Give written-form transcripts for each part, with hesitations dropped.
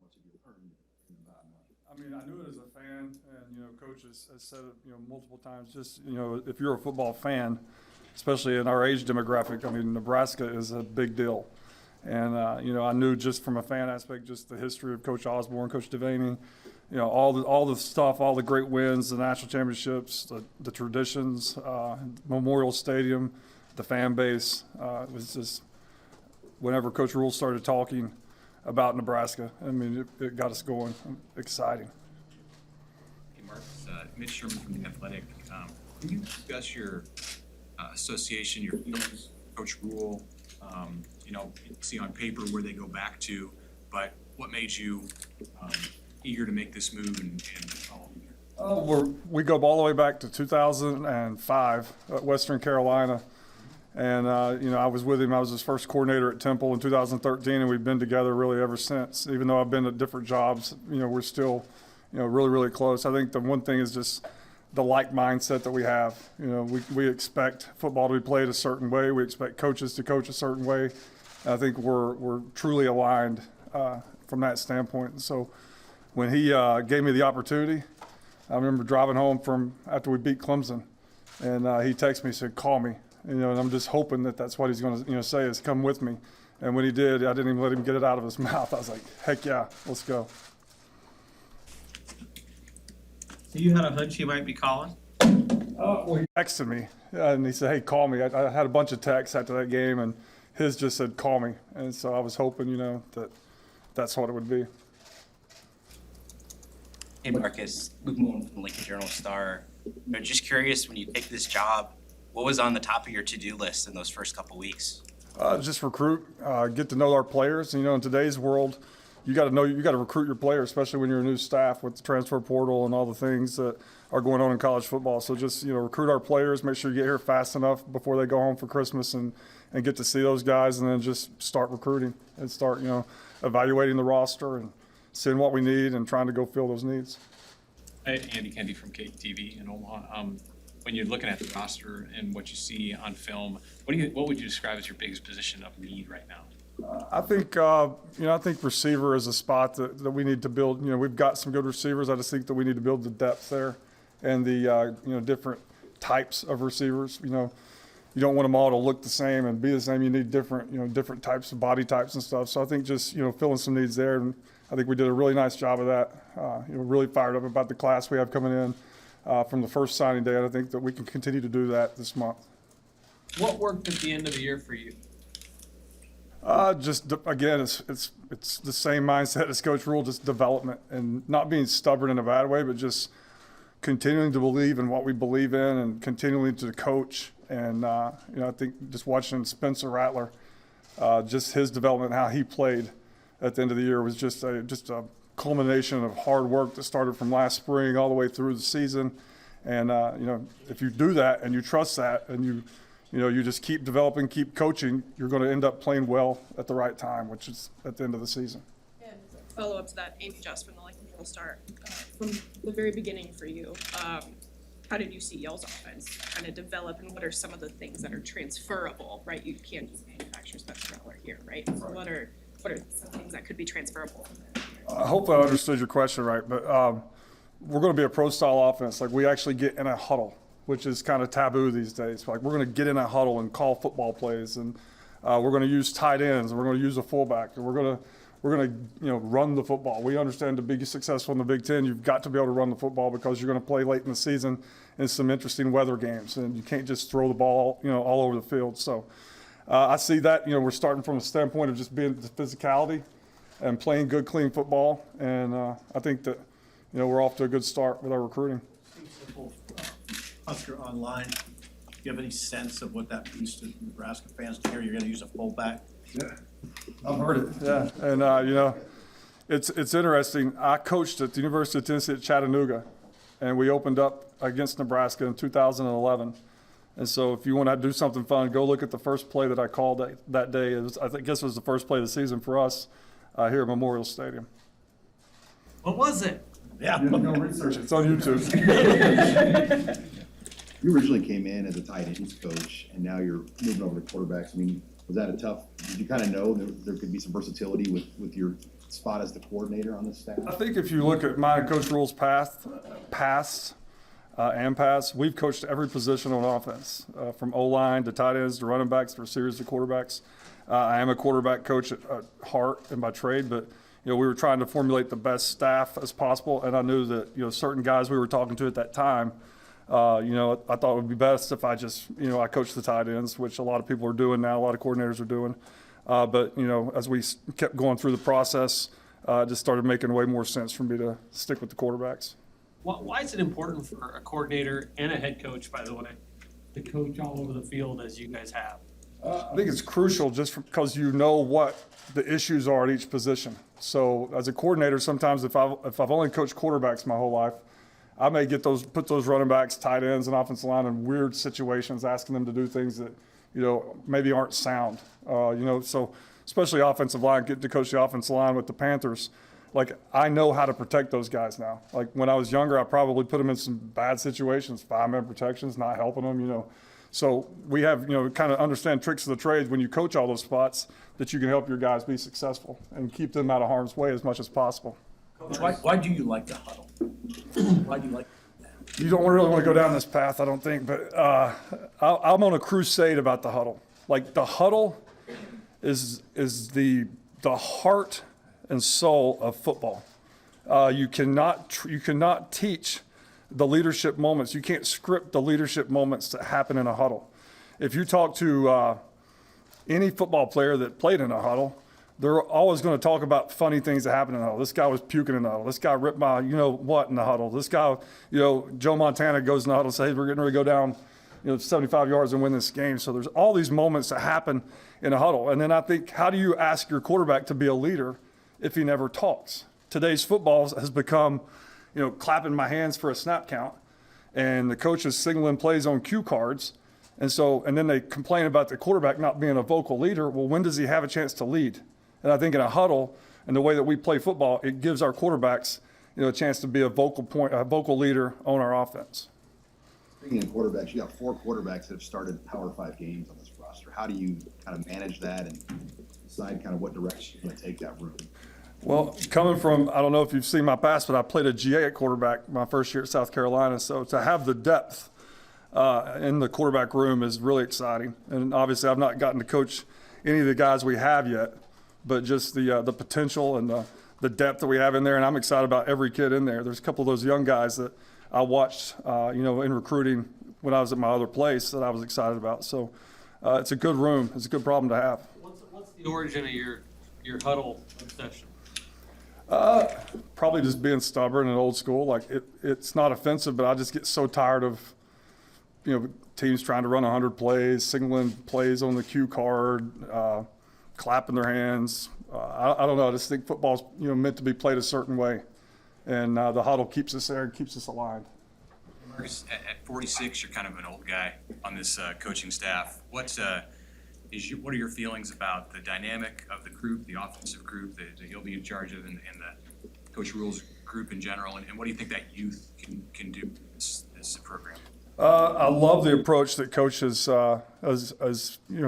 much have you learned in that much? I mean, I knew it as a fan, and Coach has said it, multiple times. Just if you're a football fan, especially in our age demographic, I mean, Nebraska is a big deal. And I knew just from a fan aspect, just the history of Coach Osborne, Coach Toughening, all the stuff, all the great wins, the national championships, the traditions, Memorial Stadium, the fan base. It was just whenever Coach Rule started talking about Nebraska, I mean, it got us going. Exciting. Hey, Marcus, Mitch Sherman from The Athletic. Can you discuss your association, your feelings, Coach Rule? You see on paper where they go back to, but what made you eager to make this move and follow here? We go all the way back to 2005 at Western Carolina. And, I was with him. I was his first coordinator at Temple in 2013, and we've been together really ever since. Even though I've been at different jobs, we're still, really, really close. I think the one thing is just the like mindset that we have. We expect football to be played a certain way. We expect coaches to coach a certain way. And I think we're truly aligned from that standpoint. And so when he gave me the opportunity, I remember driving home from after we beat Clemson, and he texted me, said, "Call me." And I'm just hoping that that's what he's going to, say is come with me. And when he did, I didn't even let him get it out of his mouth. I was like, heck yeah, let's go. So you had a hunch he might be calling? Well, he texted me, and he said, hey, call me. I had a bunch of texts after that game, and his just said, call me. And so I was hoping, that that's what it would be. Hey, Marcus, Luke Moon from Lincoln Journal-Star. Just curious, when you take this job, what was on the top of your to-do list in those first couple weeks? Just recruit, get to know our players. In today's world, you got to recruit your players, especially when you're a new staff with the transfer portal and all the things that are going on in college football. So just, recruit our players, make sure you get here fast enough before they go home for Christmas and get to see those guys, and then just start recruiting and start, evaluating the roster and seeing what we need and trying to go fill those needs. Hey, Andy Kendi from KTV in Omaha. When you're looking at the roster and what you see on film, what would you describe as your biggest position of need right now? I think receiver is a spot that we need to build. We've got some good receivers. I just think that we need to build the depth there and the different types of receivers. You don't want them all to look the same and be the same. You need different types of body types and stuff. So I think just filling some needs there, and I think we did a really nice job of that. Really fired up about the class we have coming in. From the first signing day, and I think that we can continue to do that this month. What worked at the end of the year for you? Just again, it's the same mindset as Coach Rule, just development and not being stubborn in a bad way, but just continuing to believe in what we believe in and continuing to coach. And I think just watching Spencer Rattler, just his development, how he played at the end of the year was just a culmination of hard work that started from last spring all the way through the season. And if you do that and you trust that and you just keep developing, keep coaching, you're going to end up playing well at the right time, which is at the end of the season. And follow up to that, Amy Just from the Lincoln Journal-Star, from the very beginning for you, how did you see Yale's offense kind of develop, and what are some of the things that are transferable, right? You can't just manufacture Spencer Rattler here, right? So what are some things that could be transferable? I hope I understood your question right, but we're going to be a pro-style offense. Like, we actually get in a huddle, which is kind of taboo these days. Like, we're going to get in a huddle and call football plays, and we're going to use tight ends, and we're going to use a fullback, and we're going to run the football. We understand to be successful in the Big Ten, you've got to be able to run the football because you're going to play late in the season in some interesting weather games, and you can't just throw the ball, all over the field. So I see that, we're starting from a standpoint of just being the physicality and playing good, clean football. And I think that, we're off to a good start with our recruiting. Husker online, do you have any sense of what that means to Nebraska fans to hear you're going to use a fullback? Yeah, I've heard it. Yeah, and it's interesting. I coached at the University of Tennessee at Chattanooga, and we opened up against Nebraska in 2011. And so if you want to do something fun, go look at the first play that I called that day. I guess it was the first play of the season for us here at Memorial Stadium. What was it? Yeah. Go research it. It's on YouTube. You originally came in as a tight ends coach, and now you're moving over to quarterbacks. I mean, was that did you kind of know there could be some versatility with your spot as the coordinator on the staff? I think if you look at mine and Coach Rule's past, we've coached every position on offense, from O-line to tight ends to running backs to receivers to quarterbacks. I am a quarterback coach at heart and by trade, but we were trying to formulate the best staff as possible, and I knew that certain guys we were talking to at that time, I thought it would be best if I just I coached the tight ends, which a lot of people are doing now, a lot of coordinators are doing. But as we kept going through the process, it just started making way more sense for me to stick with the quarterbacks. Why is it important for a coordinator and a head coach, by the way, to coach all over the field as you guys have? I think it's crucial just because you know what the issues are at each position. So as a coordinator, sometimes if I've only coached quarterbacks my whole life, I may put those running backs, tight ends, and offensive line in weird situations, asking them to do things that maybe aren't sound. So especially offensive line, getting to coach the offensive line with the Panthers. Like, I know how to protect those guys now. Like, when I was younger, I probably put them in some bad situations, 5-man protections, not helping them, So we have, kind of understand tricks of the trade when you coach all those spots that you can help your guys be successful and keep them out of harm's way as much as possible. Coach, why do you like the huddle? Why do you like that? You don't really want to go down this path, I don't think, but I'm on a crusade about the huddle. Like, the huddle is the heart and soul of football. You cannot teach the leadership moments. You can't script the leadership moments that happen in a huddle. If you talk to any football player that played in a huddle, they're always going to talk about funny things that happen in the huddle. This guy was puking in the huddle. This guy ripped my what in the huddle. This guy, Joe Montana goes in the huddle and says, hey, we're getting ready to go down 75 yards and win this game. So there's all these moments that happen in a huddle. And then I think, how do you ask your quarterback to be a leader if he never talks? Today's football has become, clapping my hands for a snap count, and the coach is signaling plays on cue cards. And then they complain about the quarterback not being a vocal leader. Well, when does he have a chance to lead? And I think in a huddle and the way that we play football, it gives our quarterbacks, a chance to be a vocal leader on our offense. Speaking of quarterbacks, you got 4 quarterbacks that have started Power 5 games on this roster. How do you kind of manage that and decide kind of what direction you're going to take that room? Well, coming from, I don't know if you've seen my past, but I played a GA at quarterback my first year at South Carolina. So to have the depth in the quarterback room is really exciting. And obviously I've not gotten to coach any of the guys we have yet, but just the potential and the depth that we have in there. And I'm excited about every kid in there. There's a couple of those young guys that I watched, in recruiting when I was at my other place that I was excited about. So it's a good room. It's a good problem to have. What's the origin of your huddle obsession? Probably just being stubborn and old school. Like, it's not offensive, but I just get so tired of, teams trying to run 100 plays, signaling plays on the cue card, clapping their hands. I don't know. I just think football's, meant to be played a certain way. And the huddle keeps us there and keeps us aligned. Marcus, at 46, you're kind of an old guy on this coaching staff. What are your feelings about the dynamic of the group, the offensive group that you'll be in charge of, and the Coach Rule's group in general? And what do you think that youth can do in this program? I love the approach that Coach is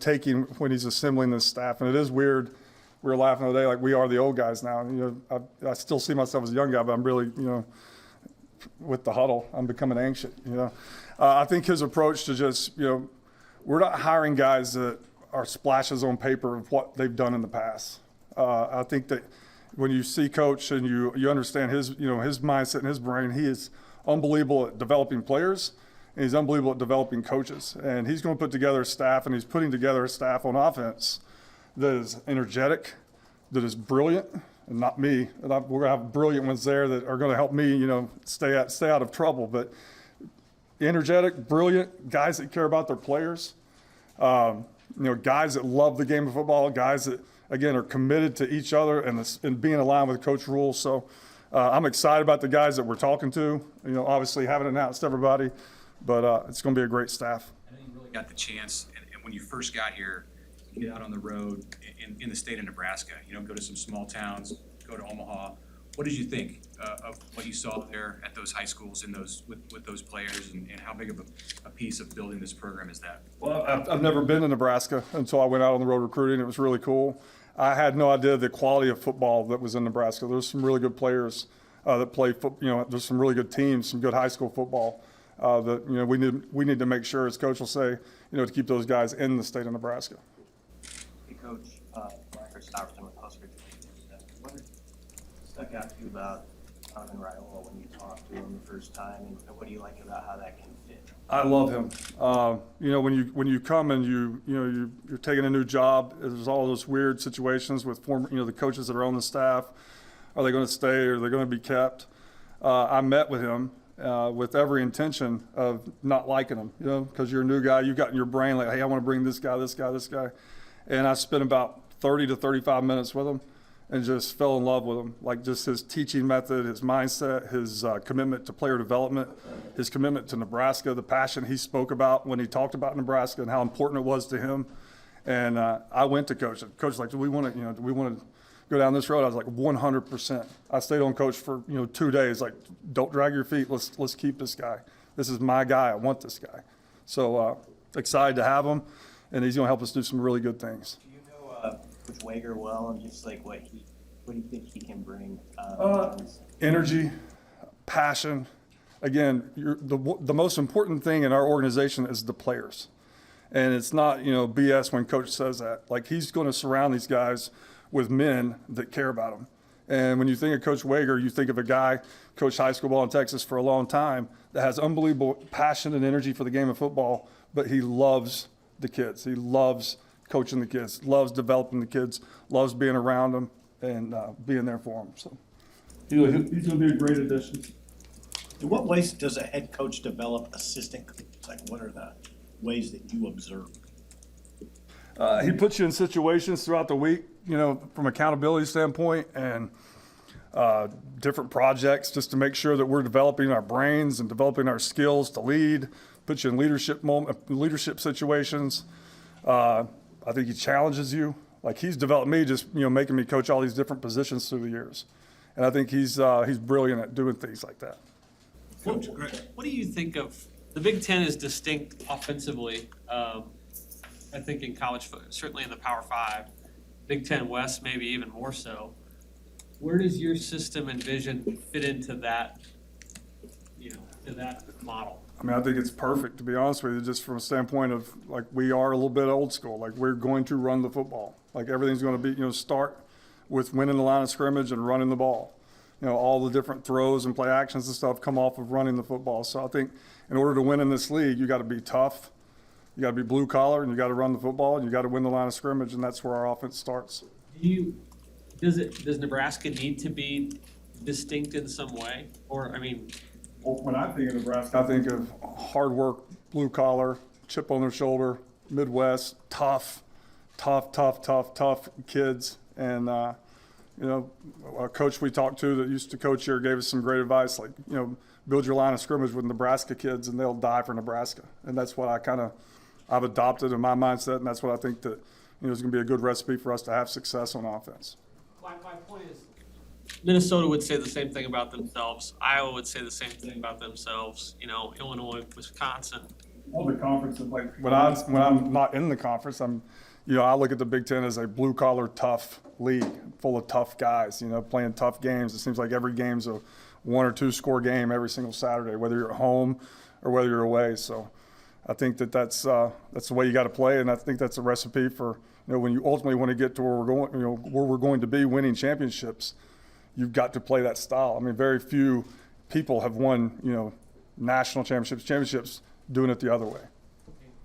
taking when he's assembling this staff. And it is weird. We were laughing the other day, like, we are the old guys now. I still see myself as a young guy, but I'm really, with the huddle, I'm becoming anxious. I think his approach to just, we're not hiring guys that are splashes on paper of what they've done in the past. I think that when you see Coach and you understand his mindset and his brain, he is unbelievable at developing players, and he's unbelievable at developing coaches. And he's going to put together a staff, and he's putting together a staff on offense that is energetic, that is brilliant, and not me. And we're going to have brilliant ones there that are going to help me, stay out of trouble. But energetic, brilliant guys that care about their players. Guys that love the game of football, guys that, again, are committed to each other and being aligned with Coach Rule. So I'm excited about the guys that we're talking to. Obviously haven't announced everybody, but it's going to be a great staff. I think you really got the chance, and when you first got here, to get out on the road in the state of Nebraska, go to some small towns, go to Omaha. What did you think of what you saw there at those high schools and with those players, and how big of a piece of building this program is that? Well, I've never been to Nebraska until I went out on the road recruiting. It was really cool. I had no idea the quality of football that was in Nebraska. There's some really good players that play football. There's some really good teams, some good high school football that we need to make sure, as Coach will say, to keep those guys in the state of Nebraska. Hey, Coach, Marcus Satterfield with Husker. What stuck out to you about Rattler when you talked to him the first time, and what do you like about how that can fit? I love him. When you come and you're taking a new job, there's all those weird situations with the coaches that are on the staff. Are they going to stay? Or are they going to be kept? I met with him with every intention of not liking him, because you're a new guy. You got in your brain like, hey, I want to bring this guy, and I spent about 30 to 35 minutes with him, and just fell in love with him. Like just his teaching method, his mindset, his commitment to player development, his commitment to Nebraska, the passion he spoke about when he talked about Nebraska and how important it was to him. And I went to Coach. Coach was like, do we want to go down this road? I was like, 100%. I stayed on Coach for 2 days. Like, don't drag your feet. Let's keep this guy. This is my guy. I want this guy. So excited to have him, and he's going to help us do some really good things. Do you know Coach Wager well, and just like what do you think he can bring? Energy, passion. Again, the most important thing in our organization is the players. And it's not, BS when Coach says that. Like, he's going to surround these guys with men that care about them. And when you think of Coach Wager, you think of a guy, coached high school ball in Texas for a long time, that has unbelievable passion and energy for the game of football, but he loves the kids. He loves coaching the kids, loves developing the kids, loves being around them and being there for them. So he's going to be a great addition. In what ways does a head coach develop assistant coaches? Like, what are the ways that you observe? He puts you in situations throughout the week, from accountability standpoint and different projects, just to make sure that we're developing our brains and developing our skills to lead. Puts you in leadership situations. I think he challenges you. Like, he's developed me, just making me coach all these different positions through the years, and I think he's brilliant at doing things like that. What do you think of, the Big Ten is distinct offensively, I think in college football, certainly in the Power Five, Big Ten West maybe even more so. Where does your system and vision fit into that, to that model? I mean, I think it's perfect, to be honest with you, just from a standpoint of, like, we are a little bit old school. Like, we're going to run the football. Like, everything's going to be, start with winning the line of scrimmage and running the ball. All the different throws and play actions and stuff come off of running the football. So I think in order to win in this league, you got to be tough, you got to be blue collar, and you got to run the football, and you got to win the line of scrimmage, and that's where our offense starts. Does Nebraska need to be distinct in some way? Or, When I think of Nebraska, I think of hard work, blue collar, chip on their shoulder, Midwest, tough kids. And, a coach we talked to that used to coach here gave us some great advice, like, build your line of scrimmage with Nebraska kids and they'll die for Nebraska. And that's what I've adopted in my mindset, and that's what I think that, is going to be a good recipe for us to have success on offense. My point is, Minnesota would say the same thing about themselves. Iowa would say the same thing about themselves. Illinois, Wisconsin. All the conferences, like when I'm not in the conference, I look at the Big Ten as a blue collar, tough league full of tough guys. Playing tough games. It seems like every game's a 1 or 2 score game every single Saturday, whether you're at home or whether you're away. So I think that's the way you got to play, and I think that's a recipe for when you ultimately want to get to where we're going to be winning championships. You've got to play that style. Very few people have won, national championships doing it the other way.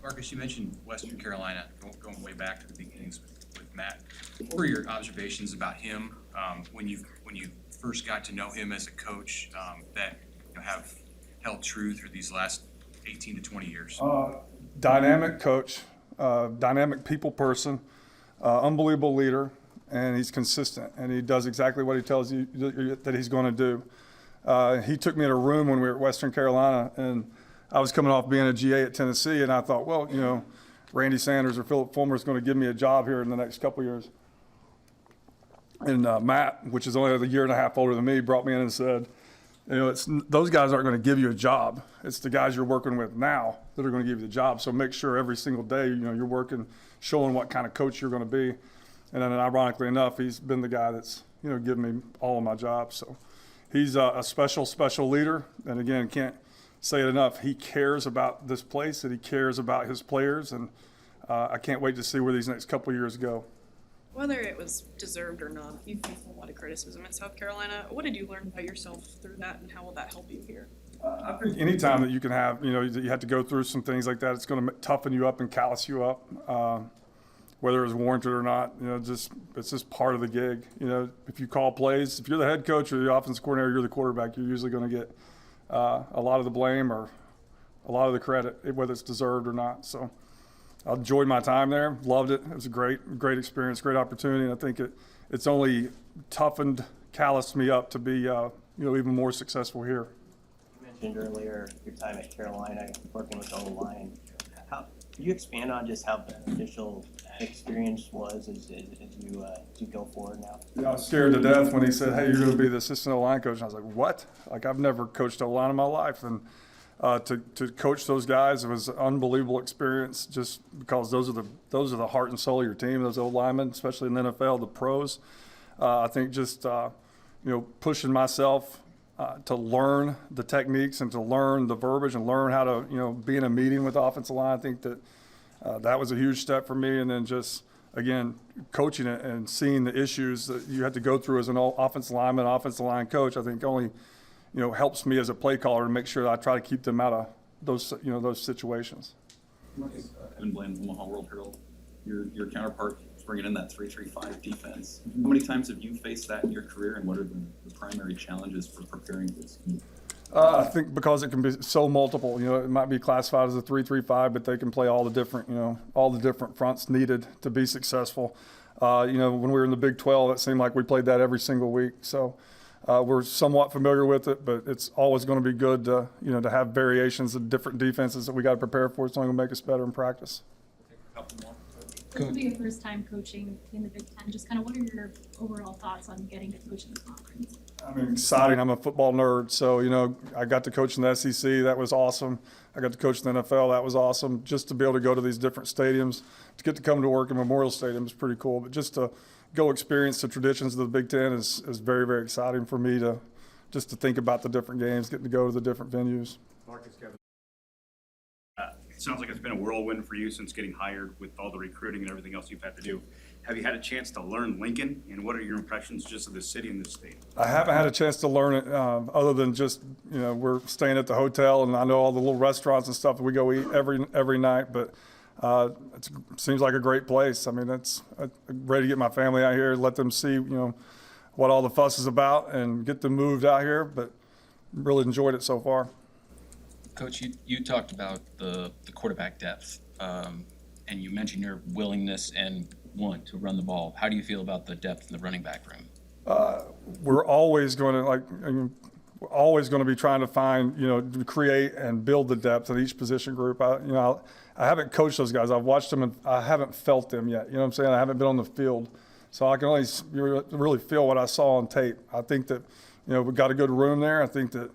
Marcus, you mentioned Western Carolina, going way back to the beginnings with Matt. What were your observations about him when you first got to know him as a coach that have held true through these last 18 to 20 years? Dynamic coach, dynamic people person, unbelievable leader, and he's consistent, and he does exactly what he tells you that he's going to do. He took me in a room when we were at Western Carolina, and I was coming off being a GA at Tennessee, and I thought, well, Randy Sanders or Philip Fulmer is going to give me a job here in the next couple of years. And Matt, which is only a year and a half older than me, brought me in and said, those guys aren't going to give you a job. It's the guys you're working with now that are going to give you the job. So make sure every single day, you're working, showing what kind of coach you're going to be. And then ironically enough, he's been the guy that's, you know, given me all of my jobs. So he's a special leader. And again, can't say it enough. He cares about this place and he cares about his players. And I can't wait to see where these next couple of years go. Whether it was deserved or not, you faced a lot of criticism at South Carolina. What did you learn about yourself through that, and how will that help you here? I think anytime that you can have, you know, you have to go through some things like that, it's going to toughen you up and callous you up, whether it's warranted or not. You know, it's just part of the gig. You know, if you call plays, if you're the head coach or the offensive coordinator, you're the quarterback, you're usually going to get a lot of the blame or a lot of the credit, whether it's deserved or not. So I enjoyed my time there, loved it. It was a great experience, great opportunity, and I think it's only toughened, calloused me up to be, you know, even more successful here. You mentioned earlier your time at Carolina, working with the O-line. Can you expand on just how beneficial that experience was as you go forward now? Yeah, I was scared to death when he said, "Hey, you're going to be the assistant O-line coach." And I was like, "What?" Like, I've never coached O-line in my life, and to coach those guys, it was an unbelievable experience. Just because those are the heart and soul of your team, those O-linemen, especially in the NFL, the pros. I think just you know, pushing myself to learn the techniques and to learn the verbiage and learn how to, you know, be in a meeting with the offensive line. I think that that was a huge step for me. And then just, again, coaching it and seeing the issues that you had to go through as an offensive lineman, offensive line coach, I think only, you know, helps me as a play caller to make sure that I try to keep them out of those, you know, those situations. Marcus, Evan Bland, Omaha World Herald. Your counterpart is bringing in that 3-3-5 defense. How many times have you faced that in your career, and what are the primary challenges for preparing for this game? I think because it can be so multiple, you know, it might be classified as a 3-3-5, but they can play all the different, you know, all the different fronts needed to be successful. You know, when we were in the Big 12, it seemed like we played that every single week. So we're somewhat familiar with it, but it's always going to be good to, you know, to have variations of different defenses that we got to prepare for. It's only going to make us better in practice. This will be your first time coaching in the Big Ten. Just kind of what are your overall thoughts on getting to coach in the conference? I mean, exciting. I'm a football nerd, so, you know, I got to coach in the SEC. That was awesome. I got to coach in the NFL. That was awesome. Just to be able to go to these different stadiums, to get to come to work in Memorial Stadium is pretty cool. But just to go experience the traditions of the Big Ten is very, very exciting for me to just to think about the different games, getting to go to the different venues. Marcus, Kevin. It sounds like it's been a whirlwind for you since getting hired with all the recruiting and everything else you've had to do. Have you had a chance to learn Lincoln, and what are your impressions just of the city and the state? I haven't had a chance to learn it other than just, you know, we're staying at the hotel, and I know all the little restaurants and stuff that we go eat every night, but it seems like a great place. I mean, I'm ready to get my family out here, let them see, you know, what all the fuss is about and get them moved out here, but really enjoyed it so far. Coach, you talked about the quarterback depth, and you mentioned your willingness and want to run the ball. How do you feel about the depth in the running back room? We're always going we're always going to be trying to find, you know, to create and build the depth in each position group. I haven't coached those guys. I've watched them, and I haven't felt them yet. You know what I'm saying? I haven't been on the field, so I can only really feel what I saw on tape. I think that, you know, we've got a good room there. I think that,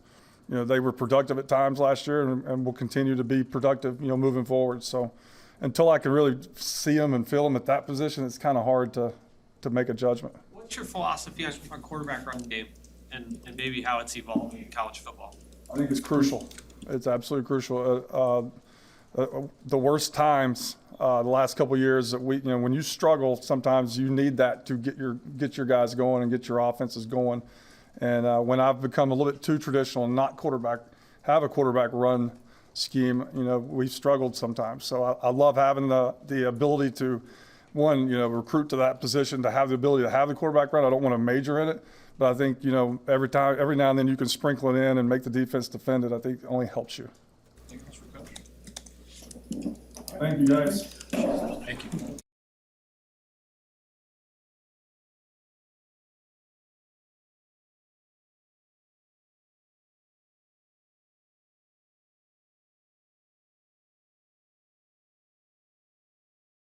you know, they were productive at times last year and will continue to be productive, you know, moving forward. So until I can really see them and feel them at that position, it's kind of hard to make a judgment. What's your philosophy on quarterback running game and maybe how it's evolving in college football? I think it's crucial. It's absolutely crucial. The worst times, the last couple of years that you know, when you struggle, sometimes you need that to get your guys going and get your offenses going. And when I've become a little bit too traditional and not have a quarterback run scheme, you know, we've struggled sometimes. So I love having the ability to, one, you know, recruit to that position, to have the ability to have the quarterback run. I don't want to major in it, but I think, you know, every now and then you can sprinkle it in and make the defense defend it. I think it only helps you. Thank you, guys. Thank you.